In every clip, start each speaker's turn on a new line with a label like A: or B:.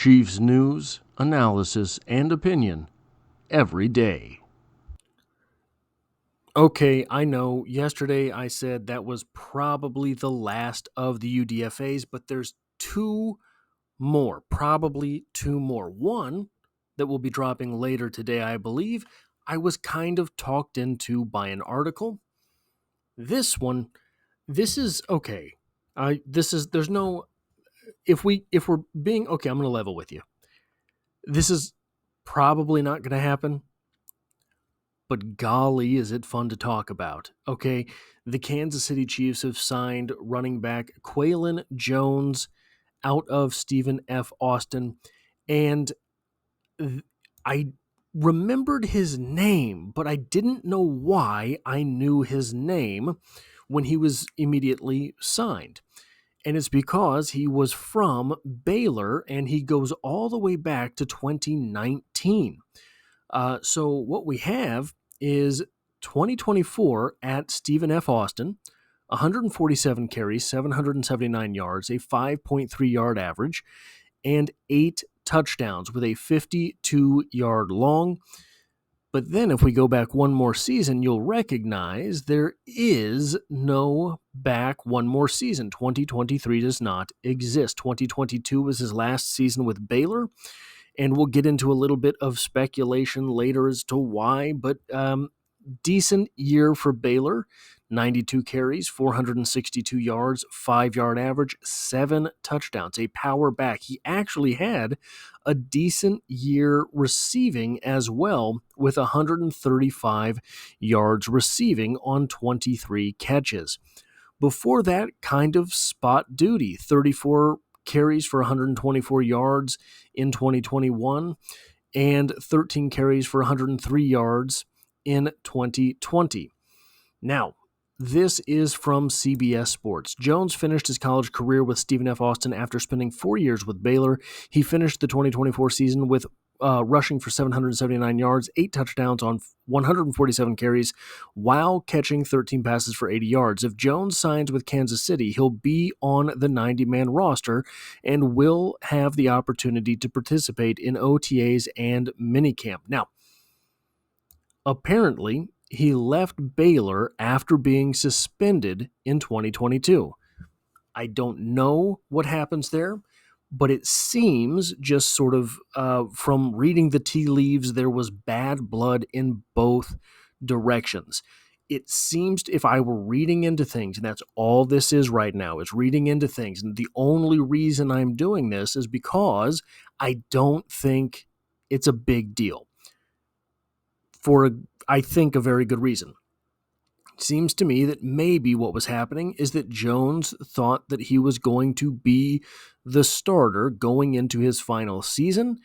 A: Chiefs news, analysis, and opinion every day. Okay, I know yesterday I said that was probably the last of the UDFAs, but there's probably two more. One that will be dropping later today, I believe, I was kind of talked into by an article. This is okay. If we're being okay, I'm going to level with you. This is probably not going to happen, but golly, is it fun to talk about. Okay, the Kansas City Chiefs have signed running back Qualin Jones out of Stephen F. Austin, and I remembered his name, but I didn't know why I knew his name when he was immediately signed. And it's because he was from Baylor, and he goes all the way back to 2019. So what we have is 2024 at Stephen F. Austin, 147 carries, 779 yards, a 5.3 yard average, and 8 touchdowns with a 52-yard long. But then if we go back one more season, you'll recognize there is no back one more season. 2023 does not exist. 2022 was his last season with Baylor, and we'll get into a little bit of speculation later as to why, but decent year for Baylor. 92 carries, 462 yards, 5-yard average, 7 touchdowns, a power back. He actually had a decent year receiving as well, with 135 yards receiving on 23 catches. Before that, kind of spot duty, 34 carries for 124 yards in 2021, and 13 carries for 103 yards in 2020. Now, this is from CBS Sports. Jones finished his college career with Stephen F. Austin after spending 4 years with Baylor. He finished the 2024 season with rushing for 779 yards, 8 touchdowns on 147 carries, while catching 13 passes for 80 yards. If Jones signs with Kansas City, he'll be on the 90-man roster and will have the opportunity to participate in OTAs and minicamp. Now, apparently, he left Baylor after being suspended in 2022. I don't know what happens there, but it seems, just sort of from reading the tea leaves, there was bad blood in both directions. It seems, if I were reading into things, and that's all this is right now, is reading into things, and the only reason I'm doing this is because I don't think it's a big deal. I think, a very good reason. It seems to me that maybe what was happening is that Jones thought that he was going to be the starter going into his final season,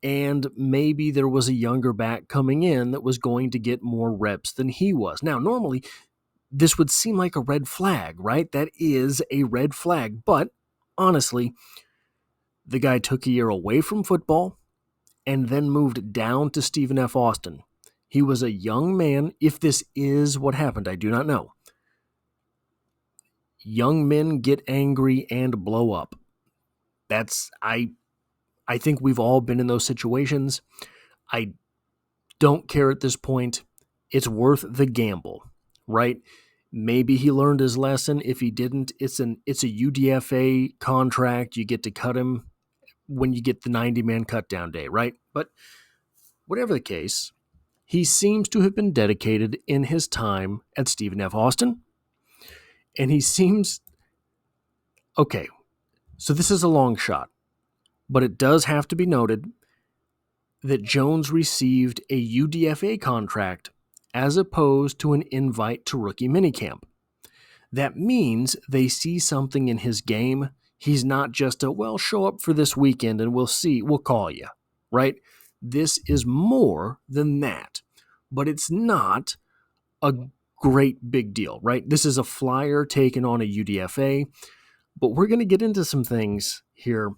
A: and maybe there was a younger back coming in that was going to get more reps than he was. Now, normally, this would seem like a red flag, right? That is a red flag, but honestly, the guy took a year away from football and then moved down to Stephen F. Austin. He was a young man. If this is what happened, I do not know. Young men get angry and blow up. I think we've all been in those situations. I don't care at this point. It's worth the gamble, right? Maybe he learned his lesson. If he didn't, it's a UDFA contract. You get to cut him when you get the 90-man cutdown day, right? But whatever the case, he seems to have been dedicated in his time at Stephen F. Austin. And he seems... Okay, so this is a long shot. But it does have to be noted that Jones received a UDFA contract as opposed to an invite to rookie minicamp. That means they see something in his game. He's not just show up for this weekend and we'll call you, right? This is more than that, but it's not a great big deal, right? This is a flyer taken on a UDFA, but we're going to get into some things here.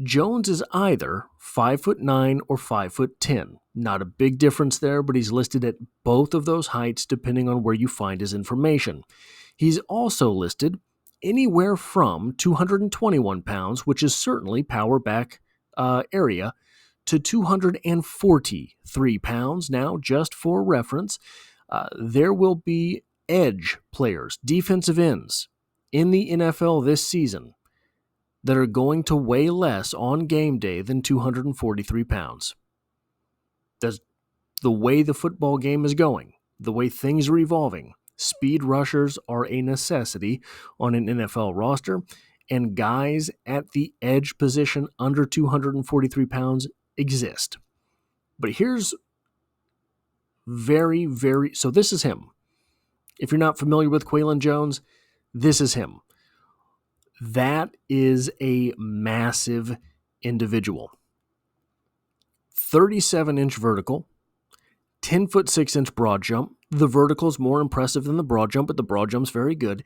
A: Jones is either 5'9" or 5'10". Not a big difference there, but he's listed at both of those heights depending on where you find his information. He's also listed anywhere from 221 pounds, which is certainly power back area to 243 pounds. Now, just for reference, there will be edge players, defensive ends, in the NFL this season that are going to weigh less on game day than 243 pounds. That's the way the football game is going, the way things are evolving. Speed rushers are a necessity on an NFL roster, and guys at the edge position under 243 pounds exist. But here's so this is him. If you're not familiar with Qualin Jones, this is him. That is a massive individual. 37-inch vertical, 10-foot 6-inch broad jump. The vertical is more impressive than the broad jump, but the broad jump's very good.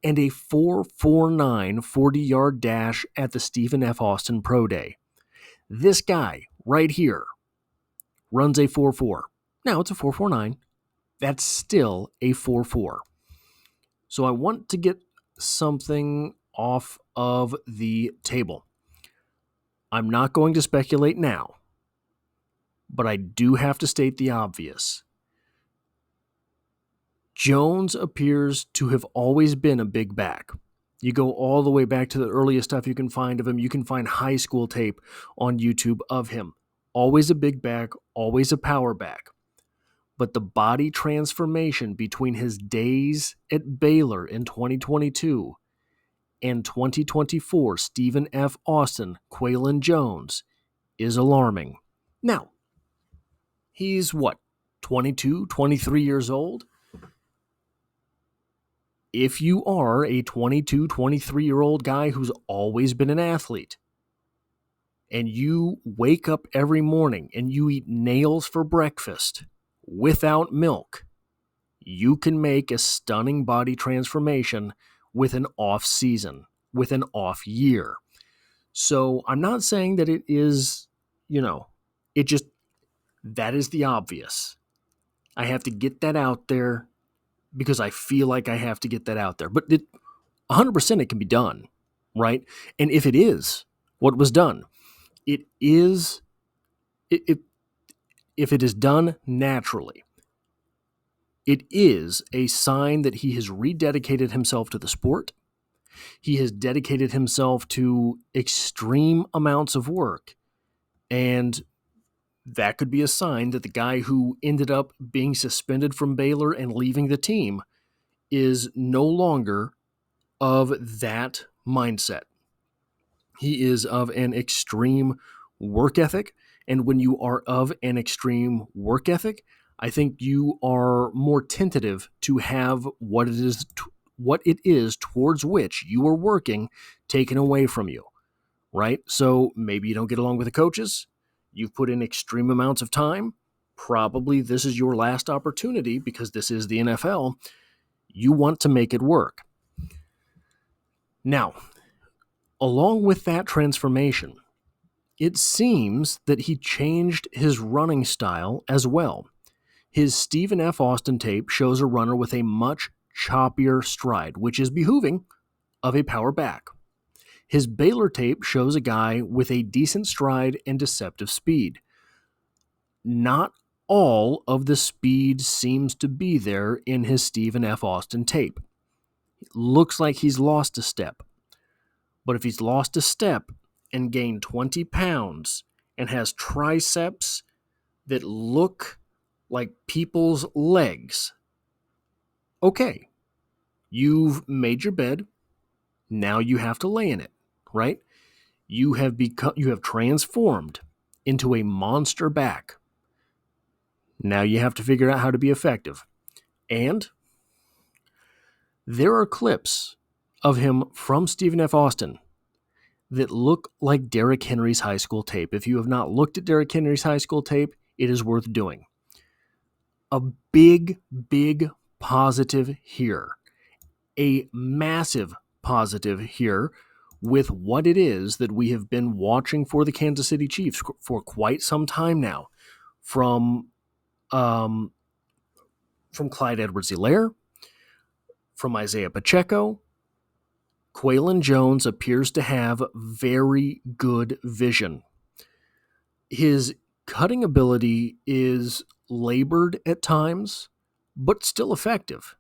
A: And a 4.49 40-yard dash at the Stephen F. Austin Pro Day. This guy right here runs a 4.4. Now it's a 4.49. That's still a 4.4. So I want to get something off of the table. I'm not going to speculate now, but I do have to state the obvious. Jones appears to have always been a big back. You go all the way back to the earliest stuff you can find of him. You can find high school tape on YouTube of him. Always a big back, always a power back. But the body transformation between his days at Baylor in 2022 and 2024 Stephen F. Austin, Qualin Jones, is alarming. Now, he's 22, 23 years old? If you are a 22, 23-year-old guy who's always been an athlete, and you wake up every morning and you eat nails for breakfast without milk, you can make a stunning body transformation with an off season, with an off year. So I'm not saying that it is, that is the obvious. I have to get that out there because I feel like I have to get that out there. But 100% it can be done, right? And if it is what was done, if it is done naturally, it is a sign that he has rededicated himself to the sport. He has dedicated himself to extreme amounts of work. And that could be a sign that the guy who ended up being suspended from Baylor and leaving the team is no longer of that mindset. He is of an extreme work ethic. And when you are of an extreme work ethic, I think you are more tentative to have what it is towards which you are working taken away from you, right? So maybe you don't get along with the coaches. You've put in extreme amounts of time. Probably this is your last opportunity because this is the NFL. You want to make it work. Now, along with that transformation, it seems that he changed his running style as well. His Stephen F. Austin tape shows a runner with a much choppier stride, which is behooving of a power back. His Baylor tape shows a guy with a decent stride and deceptive speed. Not all of the speed seems to be there in his Stephen F. Austin tape. It looks like he's lost a step. But if he's lost a step and gained 20 pounds and has triceps that look like people's legs, okay, you've made your bed. Now you have to lay in it, right? You have transformed into a monster back. Now you have to figure out how to be effective. And there are clips of him from Stephen F. Austin that look like Derrick Henry's high school tape. If you have not looked at Derrick Henry's high school tape, it is worth doing. A big, big positive here. A massive positive here with what it is that we have been watching for the Kansas City Chiefs for quite some time now. From Clyde Edwards-Helaire, from Isaiah Pacheco, Qualin Jones appears to have very good vision. His cutting ability is labored at times, but still effective.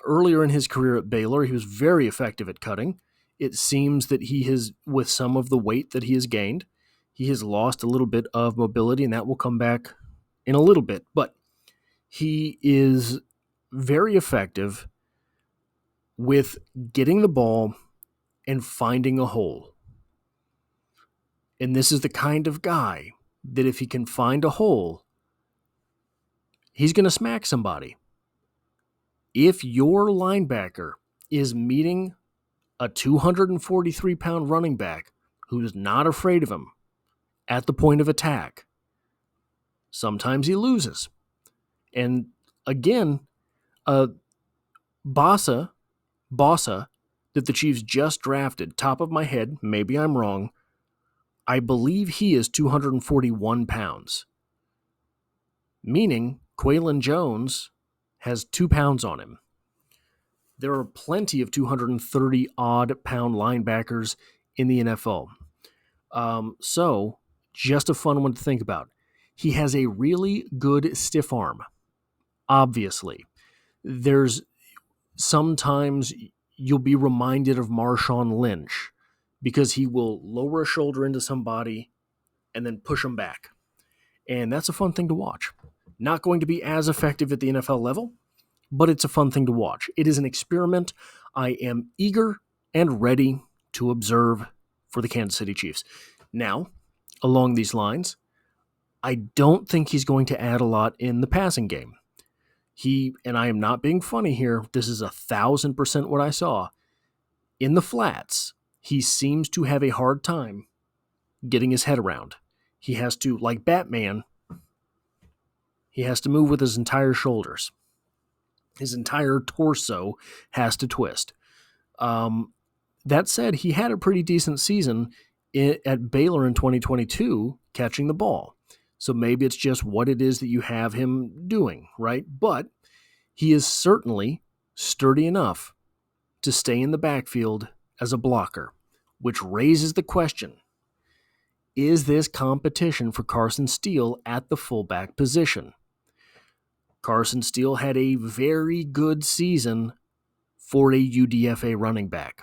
A: Earlier in his career at Baylor, he was very effective at cutting. It seems that he has, with some of the weight that he has gained, he has lost a little bit of mobility, and that will come back in a little bit. But he is very effective with getting the ball and finding a hole. And this is the kind of guy that if he can find a hole, he's going to smack somebody. If your linebacker is meeting a 243-pound running back who's not afraid of him at the point of attack, sometimes he loses. And again, Bossa, that the Chiefs just drafted, top of my head, maybe I'm wrong, I believe he is 241 pounds. Meaning Qualin Jones has 2 pounds on him. There are plenty of 230-odd pound linebackers in the NFL. So, just a fun one to think about. He has a really good stiff arm, obviously. There's sometimes you'll be reminded of Marshawn Lynch because he will lower a shoulder into somebody and then push them back. And that's a fun thing to watch. Not going to be as effective at the NFL level, but it's a fun thing to watch. It is an experiment I am eager and ready to observe for the Kansas City Chiefs. Now, along these lines, I don't think he's going to add a lot in the passing game. And I am not being funny here, this is 1,000% what I saw. In the flats, he seems to have a hard time getting his head around. He has to, like Batman, he has to move with his entire shoulders. His entire torso has to twist. That said, he had a pretty decent season at Baylor in 2022 catching the ball. So maybe it's just what it is that you have him doing, right? But he is certainly sturdy enough to stay in the backfield as a blocker, which raises the question, is this competition for Carson Steele at the fullback position? Carson Steele had a very good season for a UDFA running back.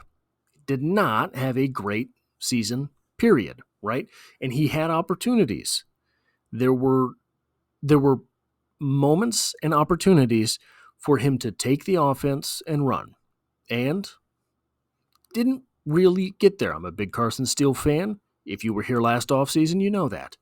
A: Did not have a great season, period, right? And he had opportunities. There were moments and opportunities for him to take the offense and run, and didn't really get there. I'm a big Carson Steele fan. If you were here last offseason, you know that.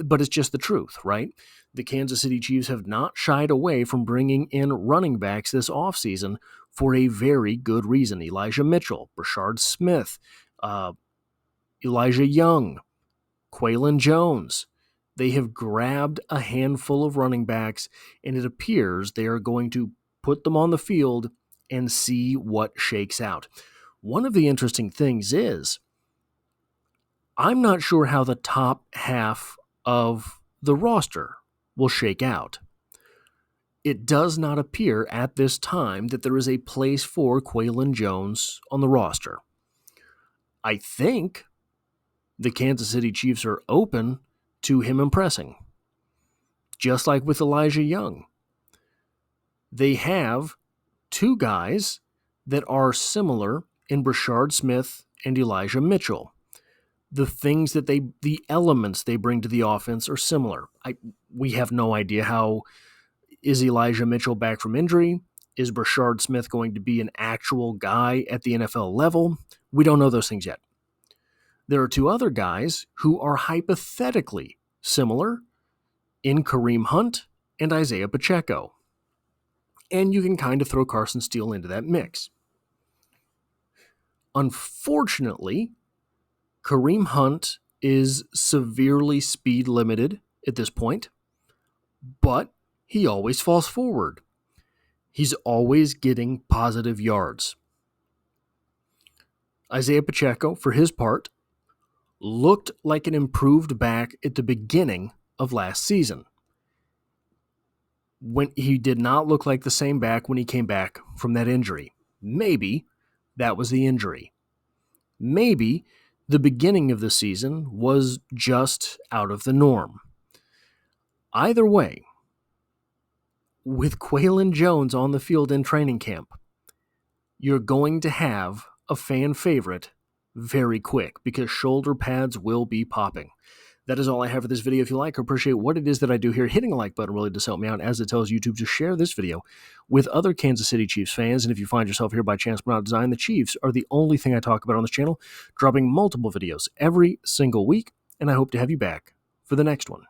A: But it's just the truth, right? The Kansas City Chiefs have not shied away from bringing in running backs this offseason for a very good reason. Elijah Mitchell, Brashard Smith, Elijah Young, Qualan Jones. They have grabbed a handful of running backs, and it appears they are going to put them on the field and see what shakes out. One of the interesting things is, I'm not sure how the top half of the roster will shake out. It does not appear at this time that there is a place for Qualin Jones on the roster. I think the Kansas City Chiefs are open to him impressing, just like with Elijah Young. They have 2 guys that are similar in Brashard Smith and Elijah Mitchell. The elements they bring to the offense are similar. We have no idea how. Is Elijah Mitchell back from injury? Is Brashard Smith going to be an actual guy at the NFL level? We don't know those things yet. There are 2 other guys who are hypothetically similar in Kareem Hunt and Isaiah Pacheco. And you can kind of throw Carson Steele into that mix. Unfortunately, Kareem Hunt is severely speed limited at this point, but he always falls forward. He's always getting positive yards. Isaiah Pacheco, for his part, looked like an improved back at the beginning of last season. When he did not look like the same back when he came back from that injury. Maybe that was the injury. Maybe the beginning of the season was just out of the norm. Either way, with Qualin Jones on the field in training camp, you're going to have a fan favorite very quick because shoulder pads will be popping. That is all I have for this video. If you like or appreciate what it is that I do here, hitting a like button really does help me out, as it tells YouTube to share this video with other Kansas City Chiefs fans. And if you find yourself here by chance but not design, the Chiefs are the only thing I talk about on this channel, dropping multiple videos every single week, and I hope to have you back for the next one.